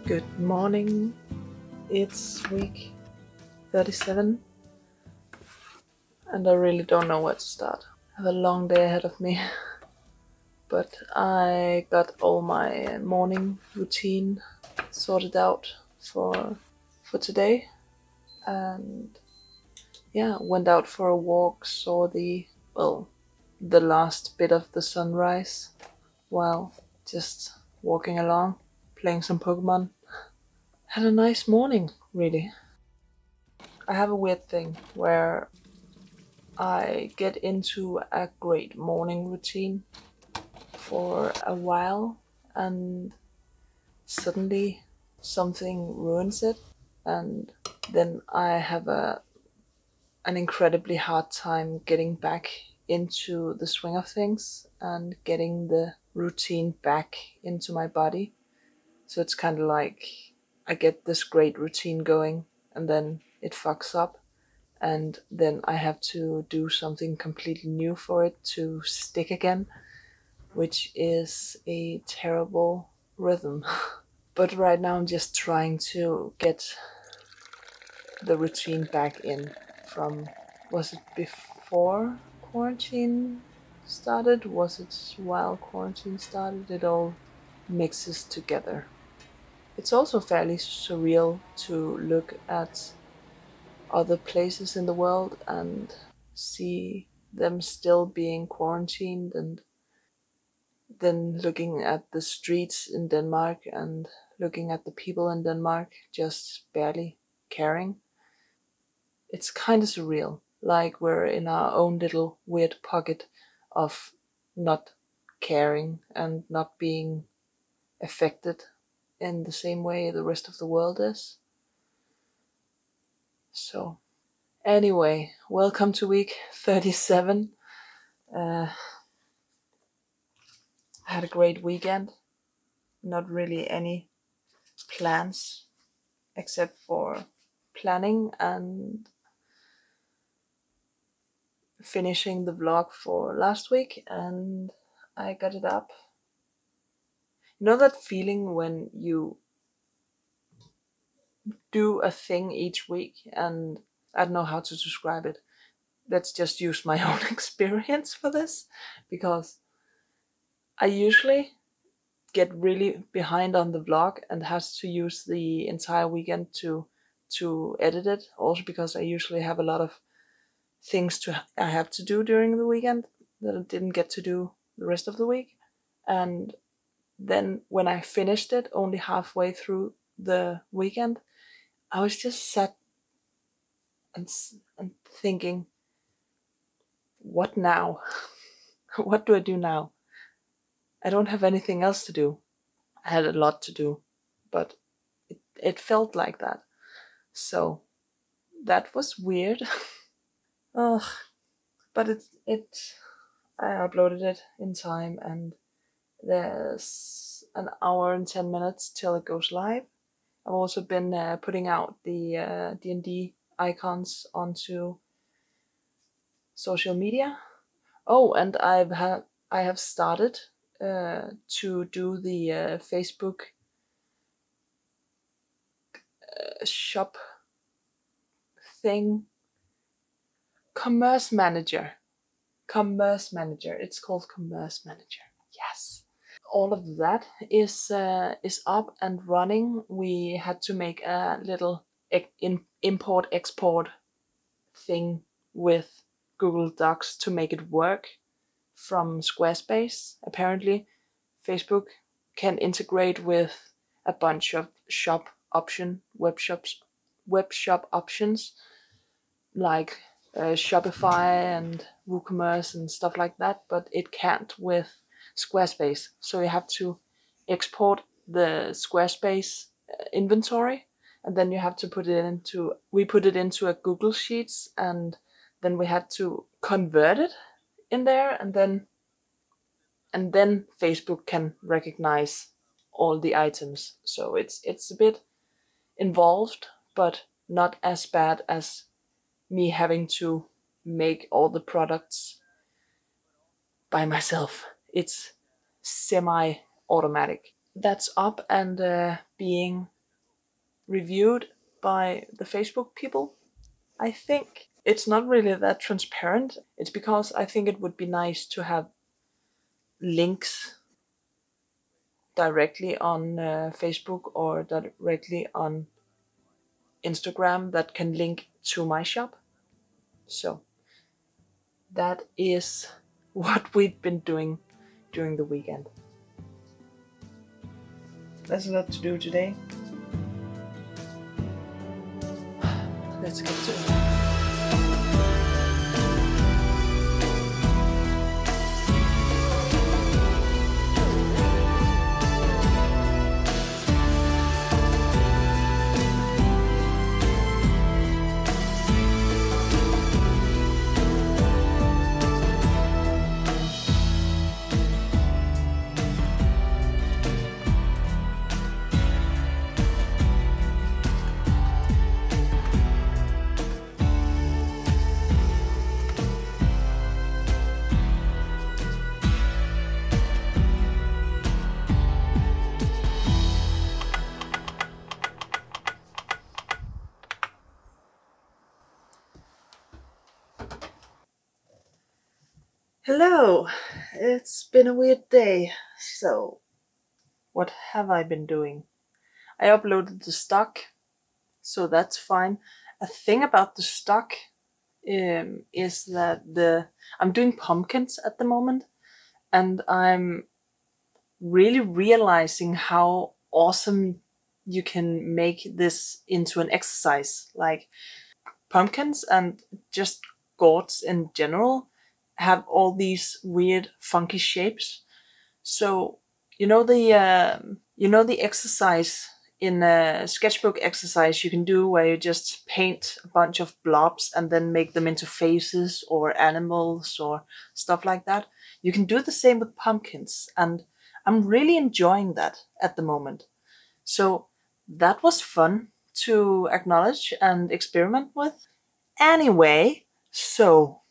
Good morning. It's week 37 and I really don't know where to start. I have a long day ahead of me, but I got all my morning routine sorted out for today, and went out for a walk, saw the last bit of the sunrise while just walking along, playing some Pokemon. Had a nice morning, really. I have a weird thing where I get into a great morning routine for a while and suddenly something ruins it, and then I have an incredibly hard time getting back into the swing of things and getting the routine back into my body. So it's kind of like I get this great routine going and then it fucks up, and then I have to do something completely new for it to stick again, which is a terrible rhythm. But right now I'm just trying to get the routine back in from, was it before quarantine started? Was it while quarantine started? It all mixes together. It's also fairly surreal to look at other places in the world and see them still being quarantined, and then looking at the streets in Denmark and looking at the people in Denmark just barely caring. It's kind of surreal, like we're in our own little weird pocket of not caring and not being affected in the same way the rest of the world is. So, anyway, welcome to week 37. I had a great weekend. Not really any plans except for planning and finishing the vlog for last week, and I got it up. You know that feeling when you do a thing each week, and I don't know how to describe it. Let's just use my own experience for this, because I usually get really behind on the vlog and has to use the entire weekend to edit it, also because I usually have a lot of things I have to do during the weekend that I didn't get to do the rest of the week. And then when I finished it only halfway through the weekend, I was just sat and thinking, what now? What do I do now? I don't have anything else to do. I had a lot to do, but it felt like that. So that was weird. Ugh. But I uploaded it in time, and there's an hour and 10 minutes till it goes live. I've also been putting out the D&D icons onto social media. Oh, and I have started to do the Facebook shop thing. Commerce manager. It's called Commerce Manager. Yes. All of that is up and running. We had to make a little import export thing with Google Docs to make it work from Squarespace. Apparently, Facebook can integrate with a bunch of web shop options like Shopify and WooCommerce and stuff like that, but it can't with Squarespace. So you have to export the Squarespace inventory, and then you have to we put it into a Google Sheets, and then we had to convert it in there, and then Facebook can recognize all the items. So it's a bit involved, but not as bad as me having to make all the products by myself. It's semi-automatic. That's up and being reviewed by the Facebook people. I think it's not really that transparent. It's because I think it would be nice to have links directly on Facebook or directly on Instagram that can link to my shop. So that is what we've been doing during the weekend. There's a lot to do today. Let's get to it. Hello! It's been a weird day, so what have I been doing? I uploaded the stock, so that's fine. A thing about the stock is that I'm doing pumpkins at the moment, and I'm really realizing how awesome you can make this into an exercise. Like pumpkins and just gourds in general have all these weird funky shapes. So you know the exercise in a sketchbook exercise you can do where you just paint a bunch of blobs and then make them into faces or animals or stuff like that. You can do the same with pumpkins, and I'm really enjoying that at the moment. So that was fun to acknowledge and experiment with. Anyway, so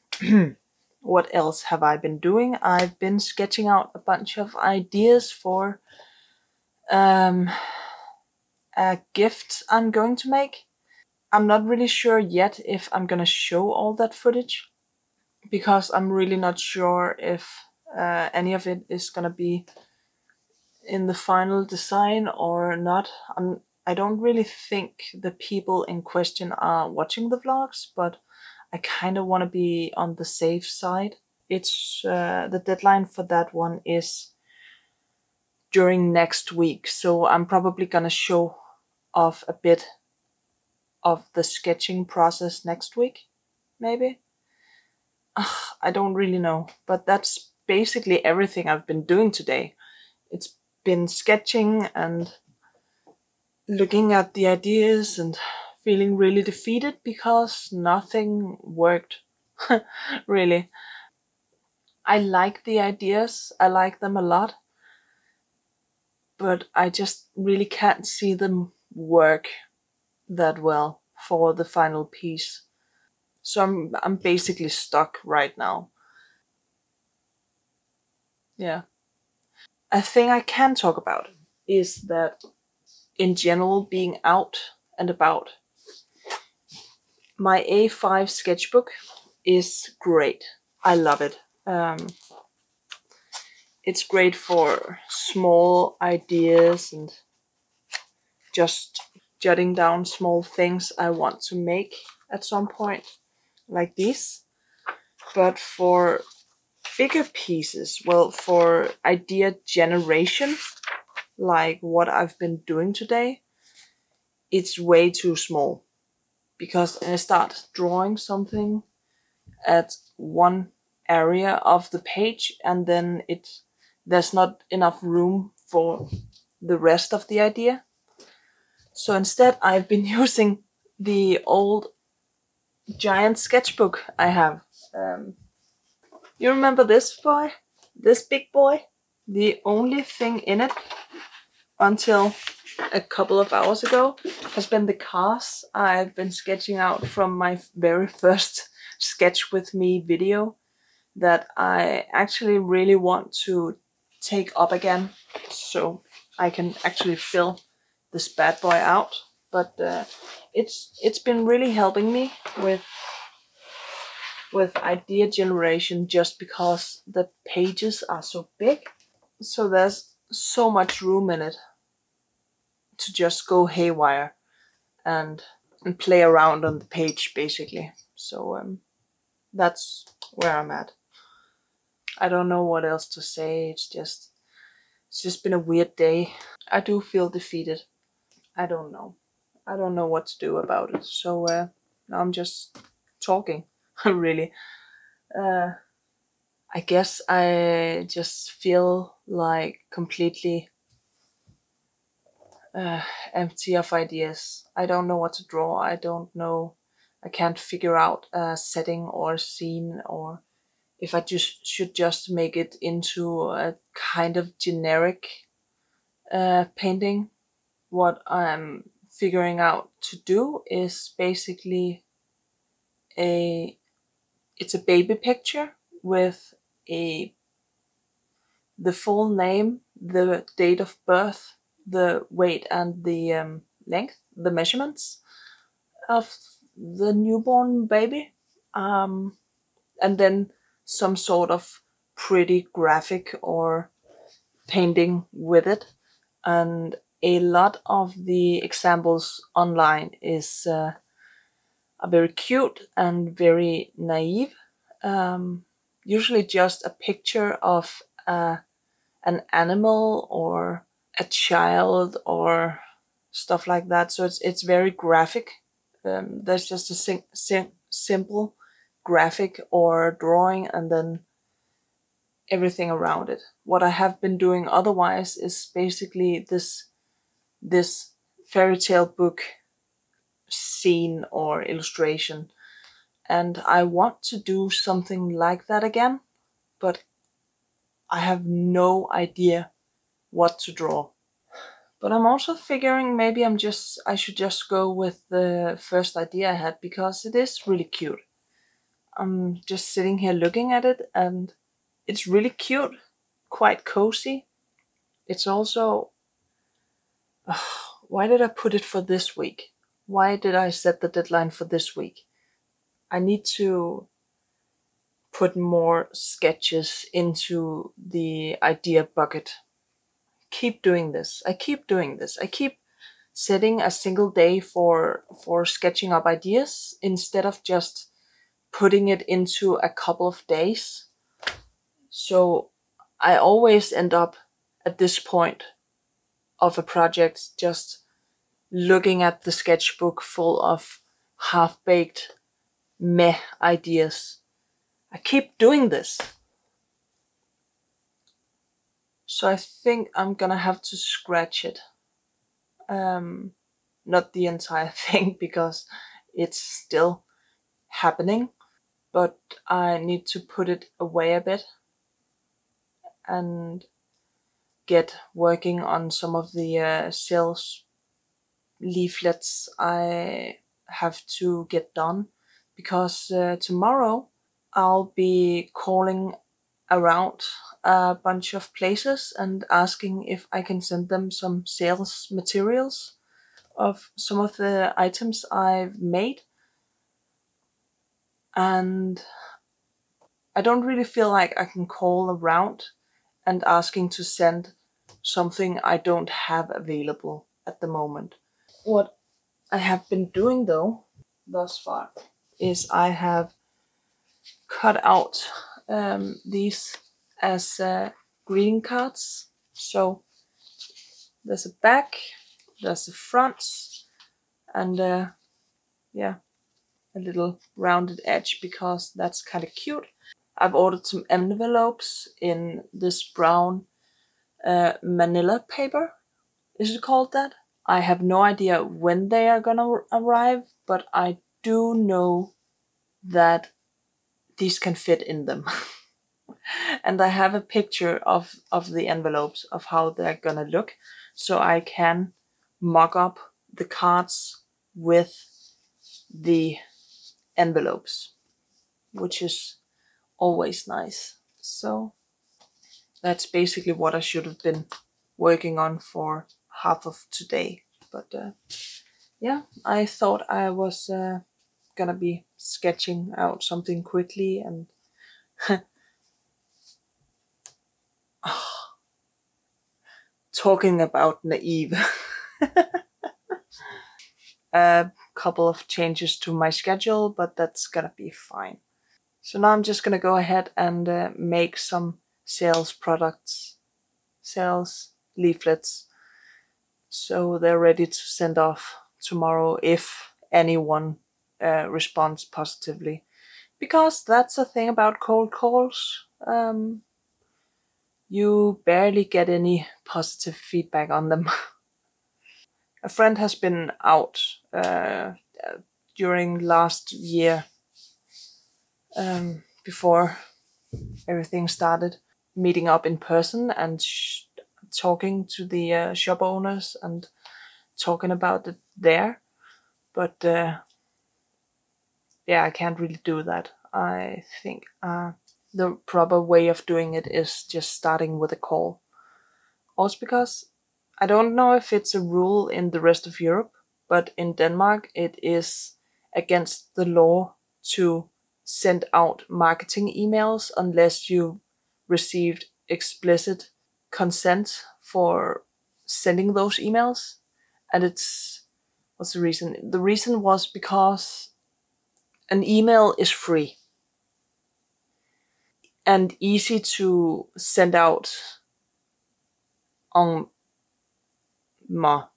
what else have I been doing? I've been sketching out a bunch of ideas for a gift I'm going to make. I'm not really sure yet if I'm gonna show all that footage, because I'm really not sure if any of it is gonna be in the final design or not. I don't really think the people in question are watching the vlogs, but I kind of want to be on the safe side. It's the deadline for that one is during next week, so I'm probably gonna show off a bit of the sketching process next week, maybe. I don't really know, but that's basically everything I've been doing today. It's been sketching and looking at the ideas and feeling really defeated because nothing worked. Really. I like the ideas, I like them a lot, but I just really can't see them work that well for the final piece. So I'm basically stuck right now. Yeah. A thing I can talk about is that in general, being out and about, my A5 sketchbook is great. I love it. It's great for small ideas and just jotting down small things I want to make at some point, like this. But for bigger pieces, well, for idea generation, like what I've been doing today, it's way too small. Because I start drawing something at one area of the page, and then there's not enough room for the rest of the idea. So instead I've been using the old giant sketchbook I have. You remember this boy? This big boy? The only thing in it until a couple of hours ago has been the cars I've been sketching out from my very first sketch with me video that I actually really want to take up again so I can actually fill this bad boy out. but it's been really helping me with idea generation, just because the pages are so big, so there's so much room in it to just go haywire and play around on the page, basically. So that's where I'm at. I don't know what else to say. It's just been a weird day. I do feel defeated. I don't know what to do about it. So now I'm just talking. Really. I guess I just feel like completely empty of ideas. I don't know what to draw. I can't figure out a setting or a scene, or if I should just make it into a kind of generic painting. What I'm figuring out to do is basically it's a baby picture with the full name, the date of birth, the weight and the length, the measurements of the newborn baby, and then some sort of pretty graphic or painting with it. And a lot of the examples online is are very cute and very naive. Usually just a picture of an animal or a child or stuff like that. So it's very graphic. There's just a simple graphic or drawing, and then everything around it. What I have been doing otherwise is basically this fairy tale book scene or illustration, and I want to do something like that again, but I have no idea what to draw. But I'm also figuring maybe I should just go with the first idea I had, because it is really cute. I'm just sitting here looking at it, and it's really cute, quite cozy. It's also why did I put it for this week? Why did I set the deadline for this week? I need to put more sketches into the idea bucket. Keep doing this. I keep setting a single day for sketching up ideas instead of just putting it into a couple of days. So I always end up at this point of a project just looking at the sketchbook full of half-baked meh ideas. I keep doing this. So I think I'm gonna have to scratch it. Not the entire thing, because it's still happening, but I need to put it away a bit and get working on some of the sales leaflets I have to get done, because tomorrow I'll be calling around a bunch of places and asking if I can send them some sales materials of some of the items I've made. And I don't really feel like I can call around and asking to send something I don't have available at the moment. What I have been doing though, thus far, is I have cut out these as greeting cards. So there's a back, there's a front, and yeah, a little rounded edge, because that's kind of cute. I've ordered some envelopes in this brown manila paper. Is it called that? I have no idea when they are gonna arrive, but I do know that these can fit in them. And I have a picture of the envelopes, of how they're gonna look, so I can mock up the cards with the envelopes, which is always nice. So that's basically what I should have been working on for half of today. But yeah, I thought I was gonna be sketching out something quickly and talking about naive. A couple of changes to my schedule, but that's gonna be fine. So now I'm just gonna go ahead and make some sales products, sales leaflets, so they're ready to send off tomorrow if anyone responds positively. Because that's the thing about cold calls. You barely get any positive feedback on them. A friend has been out during last year, before everything started, meeting up in person and talking to the shop owners and talking about it there. But yeah, I can't really do that. I think the proper way of doing it is just starting with a call. Also because I don't know if it's a rule in the rest of Europe, but in Denmark it is against the law to send out marketing emails unless you received explicit consent for sending those emails. And what's the reason? The reason was because an email is free and easy to send out en masse.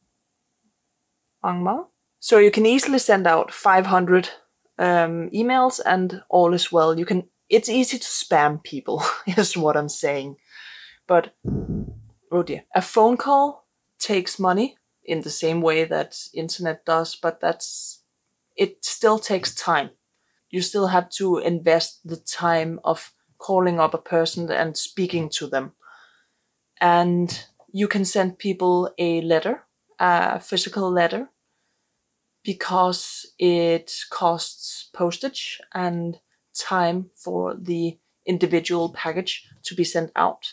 So you can easily send out 500 emails and all is well. It's easy to spam people, is what I'm saying. But oh dear, a phone call takes money in the same way that internet does, but it still takes time. You still have to invest the time of calling up a person and speaking to them. And you can send people a letter, a physical letter, because it costs postage and time for the individual package to be sent out.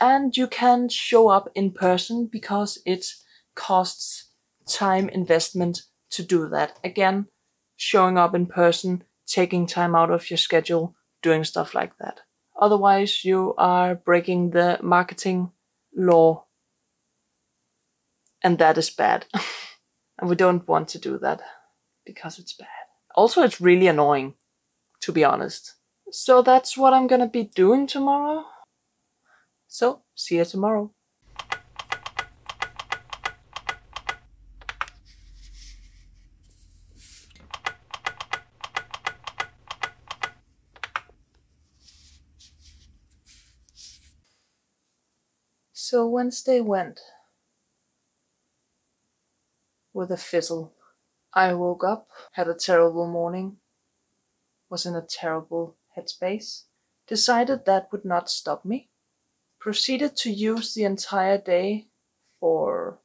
And you can show up in person because it costs time investment to do that. Again, showing up in person, taking time out of your schedule, doing stuff like that. Otherwise, you are breaking the marketing law, and that is bad. And we don't want to do that because it's bad. Also, it's really annoying, to be honest. So that's what I'm gonna be doing tomorrow. So, see you tomorrow. So Wednesday went with a fizzle. I woke up, had a terrible morning, was in a terrible headspace, decided that would not stop me, proceeded to use the entire day for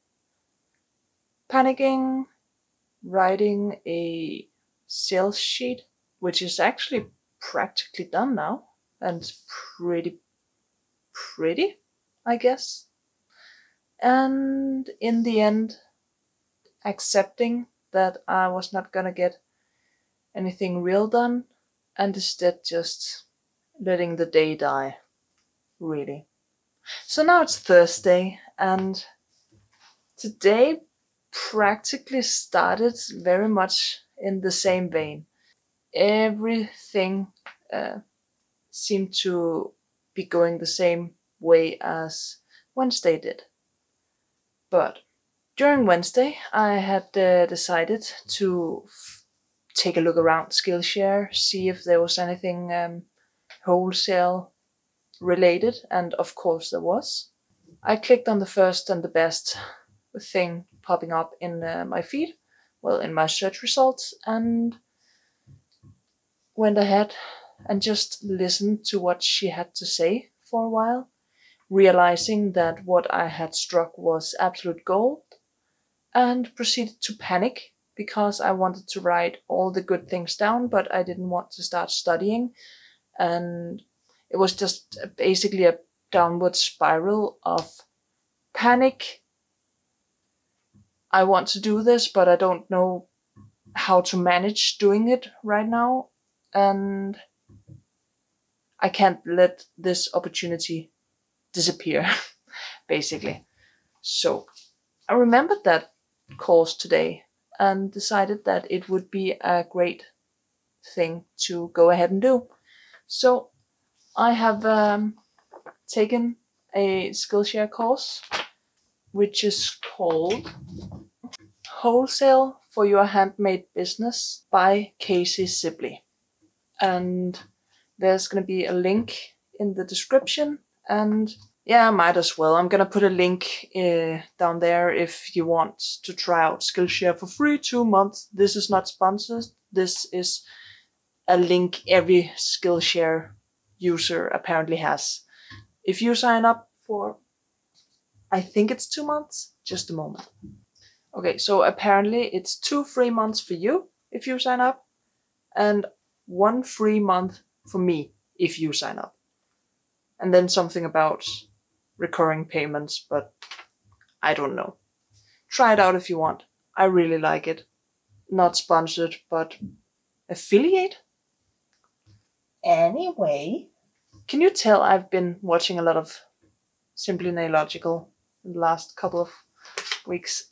panicking, writing a sales sheet, which is actually practically done now and pretty, I guess. And in the end, accepting that I was not gonna get anything real done and instead just letting the day die, really. So now it's Thursday, and today practically started very much in the same vein. Everything seemed to be going the same way as Wednesday did. But during Wednesday, I had decided to take a look around Skillshare, see if there was anything wholesale related, and of course there was. I clicked on the first and the best thing popping up in my feed, well, in my search results, and went ahead and just listened to what she had to say for a while, realizing that what I had struck was absolute gold, and proceeded to panic because I wanted to write all the good things down, but I didn't want to start studying. And it was just basically a downward spiral of panic, I want to do this, but I don't know how to manage doing it right now. And I can't let this opportunity disappear, basically. So I remembered that course today and decided that it would be a great thing to go ahead and do. So I have taken a Skillshare course, which is called Wholesale for Your Handmade Business by Casey Sibley. And there's going to be a link in the description. And yeah, I might as well. I'm going to put a link down there if you want to try out Skillshare for free 2 months. This is not sponsored. This is a link every Skillshare user apparently has. If you sign up for, I think it's 2 months, just a moment. Okay, so apparently it's 2 free months for you if you sign up, and 1 free month for me if you sign up. And then something about recurring payments, but I don't know. Try it out if you want. I really like it. Not sponsored, but affiliate? Anyway, can you tell I've been watching a lot of Simply Nailogical in the last couple of weeks?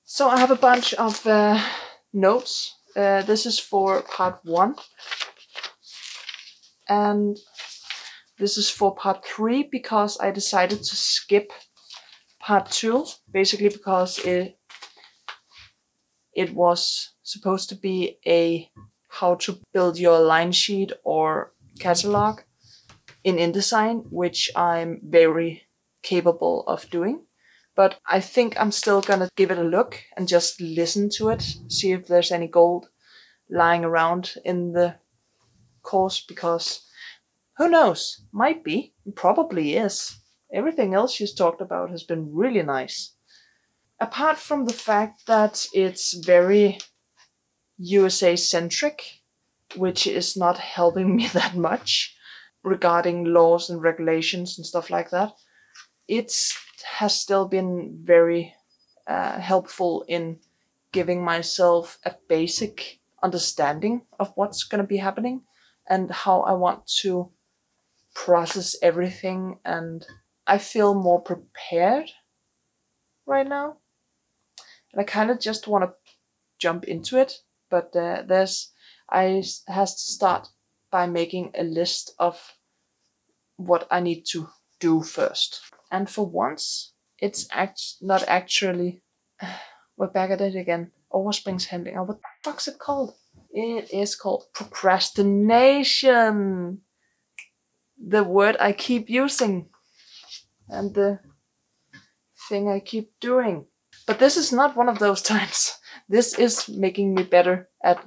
So I have a bunch of notes. This is for part 1. And this is for part 3 because I decided to skip part 2. Basically because it was supposed to be a how to build your line sheet or catalog in InDesign, which I'm very capable of doing. But I think I'm still gonna give it a look and just listen to it, see if there's any gold lying around in the course, because who knows? Might be. Probably is. Everything else she's talked about has been really nice. Apart from the fact that it's very USA-centric, which is not helping me that much regarding laws and regulations and stuff like that, it has still been very helpful in giving myself a basic understanding of what's going to be happening and how I want to process everything, and I feel more prepared right now. And I kind of just want to jump into it, but I has to start by making a list of what I need to do first. And for once, it's not actually. We're back at it again. Overspringshandling. What the fuck's it called? It is called procrastination. The word I keep using. And the thing I keep doing. But this is not one of those times. This is making me better at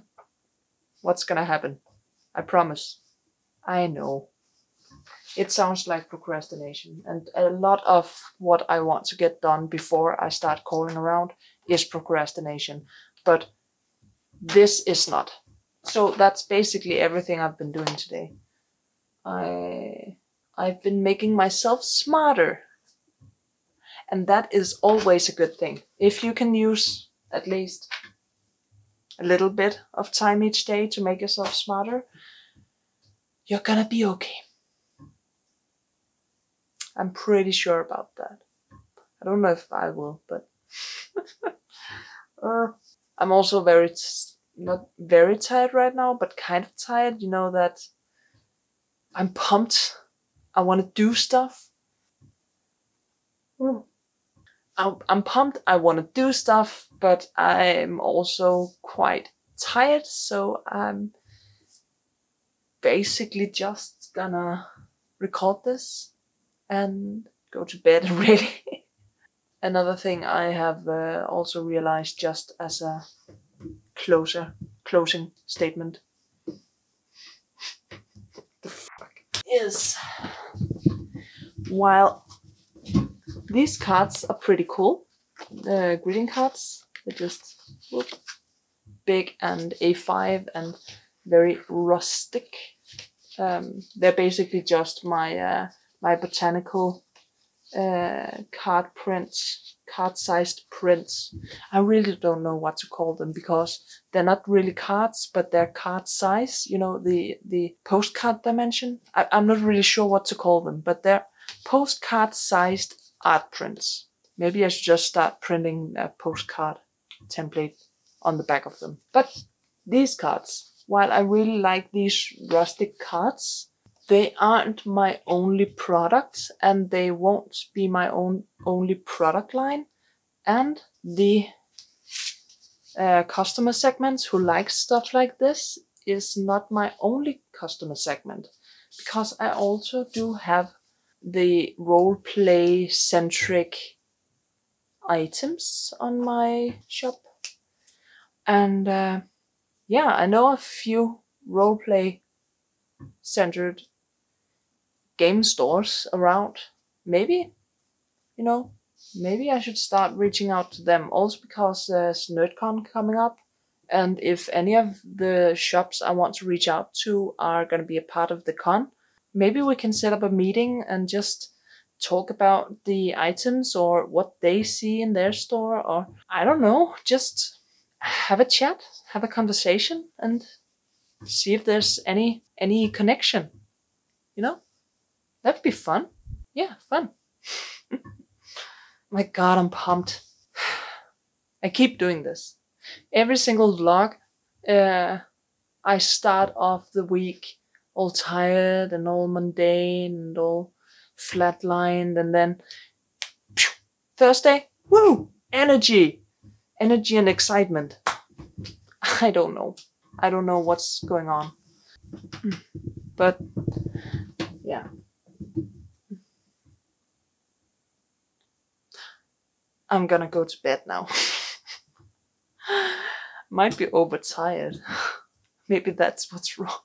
what's gonna happen. I promise. I know. It sounds like procrastination. And a lot of what I want to get done before I start calling around is procrastination. But this is not. So that's basically everything I've been doing today. I've been making myself smarter. And that is always a good thing. If you can use at least a little bit of time each day to make yourself smarter, you're gonna be okay. I'm pretty sure about that. I don't know if I will, but I'm also not very tired right now, but kind of tired. You know that I'm pumped. I want to do stuff. I'm pumped. I want to do stuff, but I'm also quite tired. So I'm basically just gonna record this and go to bed, really. Another thing I have also realized, just as a closing statement, the fuck, is while these cards are pretty cool, greeting cards, they're just big and A5 and very rustic. They're basically just my botanical card prints card-sized prints. I really don't know what to call them because they're not really cards, but they're card size. You know, the postcard dimension. I'm not really sure what to call them, but they're postcard-sized art prints. Maybe I should just start printing a postcard template on the back of them. But these cards, while I really like these rustic cards, they aren't my only product, and they won't be my only product line. And the customer segments who like stuff like this is not my only customer segment, because I also do have the role play centric items on my shop. And yeah, I know a few roleplay centered game stores around. Maybe, you know, maybe I should start reaching out to them. Also because there's NerdCon coming up. And if any of the shops I want to reach out to are going to be a part of the con, maybe we can set up a meeting and just talk about the items or what they see in their store, or I don't know, just have a chat, have a conversation, and see if there's any connection. You know, that'd be fun. Yeah, fun. My God, I'm pumped. I keep doing this. Every single vlog, I start off the week all tired and all mundane and all flatlined, and then Thursday, woo, energy and excitement. I don't know what's going on, but yeah. I'm gonna go to bed now. Might be overtired. Maybe that's what's wrong.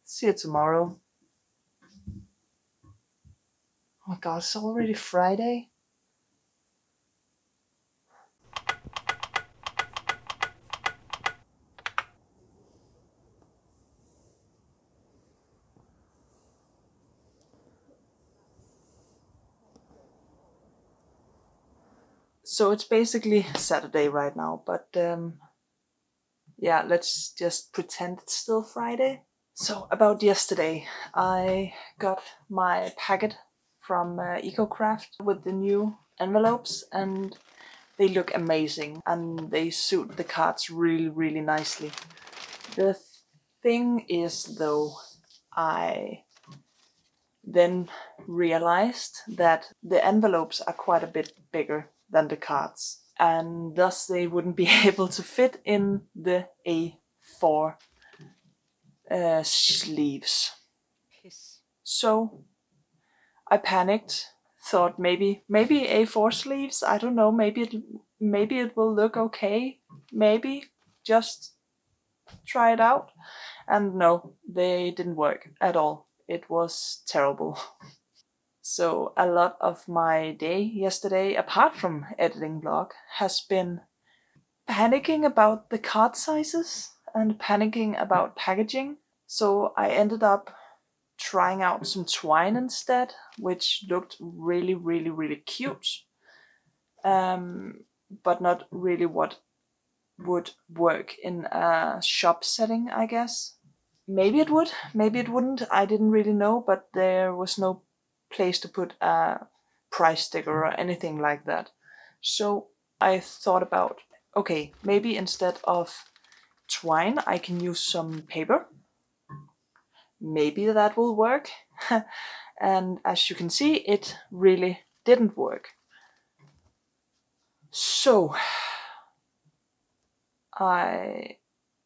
See you tomorrow. Oh my God, it's already Friday. So it's basically Saturday right now, but yeah, let's just pretend it's still Friday. So about yesterday, I got my packet from EcoCraft with the new envelopes, and they look amazing and they suit the cards really, really nicely. The thing is, though, I then realized that the envelopes are quite a bit bigger than the cards, and thus they wouldn't be able to fit in the A4 sleeves. So I panicked, thought maybe A4 sleeves, I don't know, maybe it will look okay, maybe just try it out. And no, they didn't work at all. It was terrible. So a lot of my day yesterday, apart from editing vlog, has been panicking about the card sizes and panicking about packaging. So I ended up trying out some twine instead, which looked really, really, really cute. But not really what would work in a shop setting, I guess. Maybe it would, maybe it wouldn't. I didn't really know, but there was no place to put a price sticker or anything like that. So I thought about, okay, maybe instead of twine, I can use some paper. Maybe that will work. And as you can see, it really didn't work. So I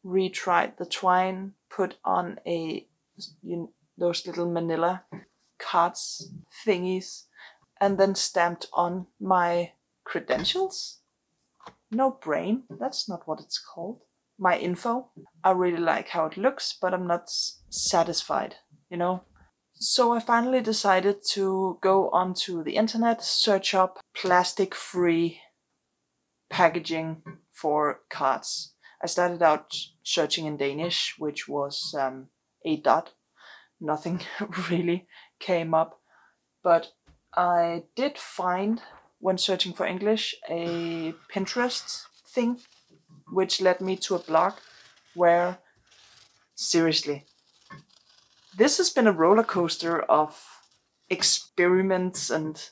retried the twine, put on those little manila cards thingies, and then stamped on my credentials. No brain, that's not what it's called. My info. I really like how it looks, but I'm not satisfied, you know? So I finally decided to go onto the internet, search up plastic-free packaging for cards. I started out searching in Danish, which was a dot. Nothing really came up, but I did find, when searching for English, a Pinterest thing, which led me to a blog where, seriously, this has been a roller coaster of experiments and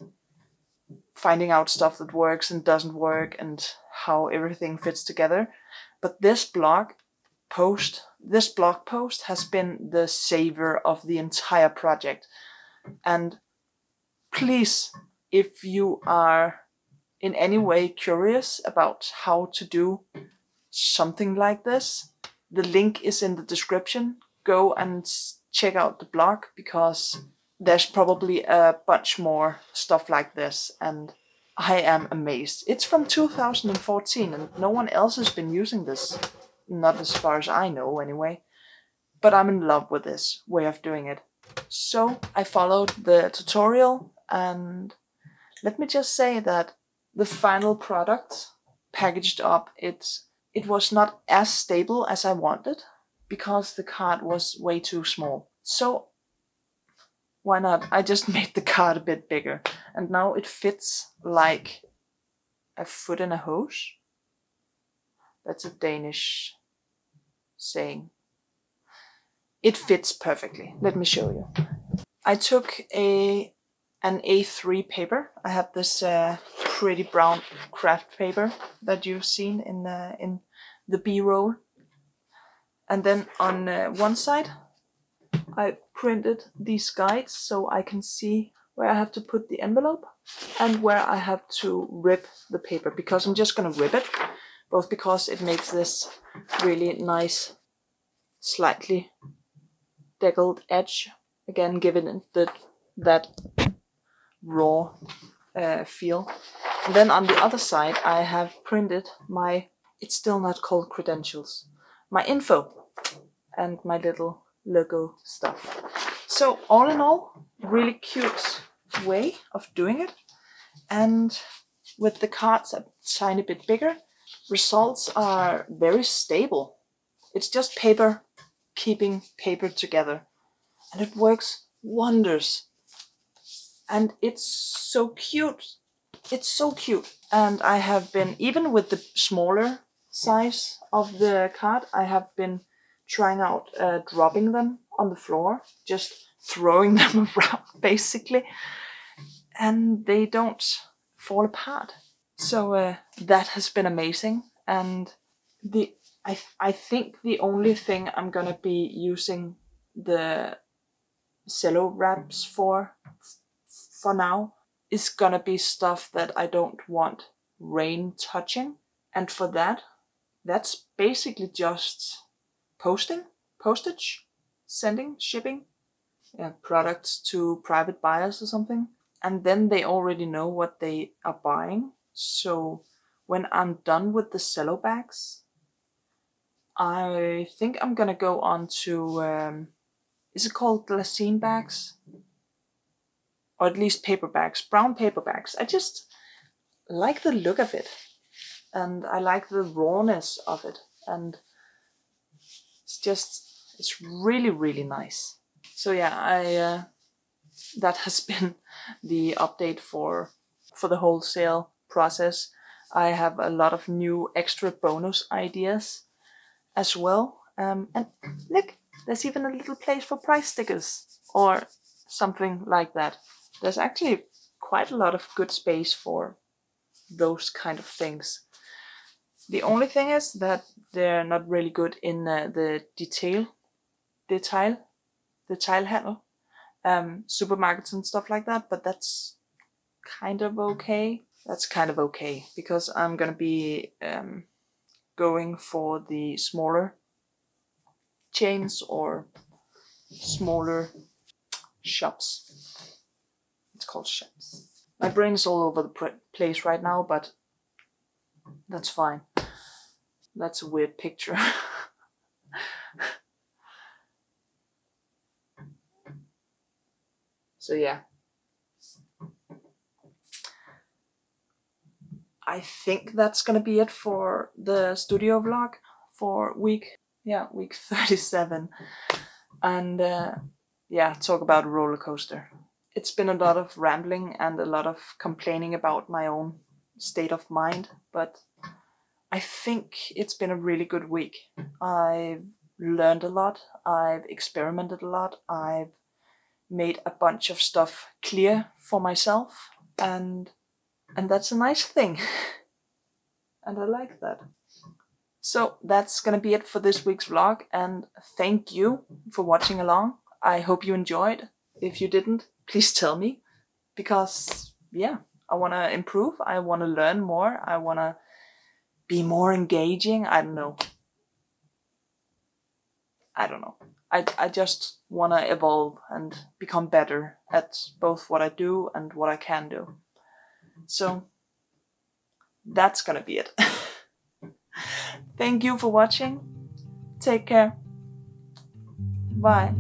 finding out stuff that works and doesn't work and how everything fits together. But this blog post has been the savior of the entire project. And please, if you are in any way curious about how to do something like this, the link is in the description. Go and check out the blog, because there's probably a bunch more stuff like this, and I am amazed. It's from 2014 and no one else has been using this, not as far as I know anyway, but I'm in love with this way of doing it. So I followed the tutorial, and let me just say that the final product packaged up, it was not as stable as I wanted, because the card was way too small. So why not? I just made the card a bit bigger, and now it fits like a foot in a hose. That's a Danish saying. It fits perfectly. Let me show you. I took an A3 paper. I have this pretty brown craft paper that you've seen in the B-roll. And then on one side, I printed these guides so I can see where I have to put the envelope and where I have to rip the paper, because I'm just going to rip it, both because it makes this really nice, slightly deckled edge, again giving it that raw feel. And then on the other side I have printed my, it's still not called credentials, my info and my little logo stuff. So all in all, really cute way of doing it, and with the cards a tiny bit bigger, results are very stable. It's just paper keeping paper together, and it works wonders. And it's so cute. It's so cute. And I have been, even with the smaller size of the card, I have been trying out dropping them on the floor, just throwing them around basically, and they don't fall apart. So that has been amazing. And I think the only thing I'm gonna be using the cello wraps for now is gonna be stuff that I don't want rain touching. And for that, that's basically just postage, sending, shipping products to private buyers or something. And then they already know what they are buying. So when I'm done with the cello bags, I think I'm gonna go on to, is it called glassine bags? Or at least paper bags, brown paper bags. I just like the look of it, and I like the rawness of it, and it's really, really nice. So yeah, that has been the update for the wholesale process. I have a lot of new extra bonus ideas as well. And look, there's even a little place for price stickers or something like that. There's actually quite a lot of good space for those kind of things. The only thing is that they're not really good in the detailhandel, supermarkets and stuff like that, but that's kind of okay. That's kind of okay, because I'm gonna be going for the smaller chains or smaller shops. It's called shops. My brain is all over the place right now, but that's fine. That's a weird picture. So yeah, I think that's gonna be it for the studio vlog for week 37. And yeah, talk about a roller coaster. it's been a lot of rambling and a lot of complaining about my own state of mind, but I think it's been a really good week. I've learned a lot, I've experimented a lot, I've made a bunch of stuff clear for myself, and that's a nice thing. And I like that. So that's gonna be it for this week's vlog, and thank you for watching along. I hope you enjoyed. If you didn't, please tell me, because yeah, I want to improve, I want to learn more, I want to be more engaging. I don't know. I just want to evolve and become better at both what I do and what I can do. So that's gonna be it. Thank you for watching. Take care. Bye.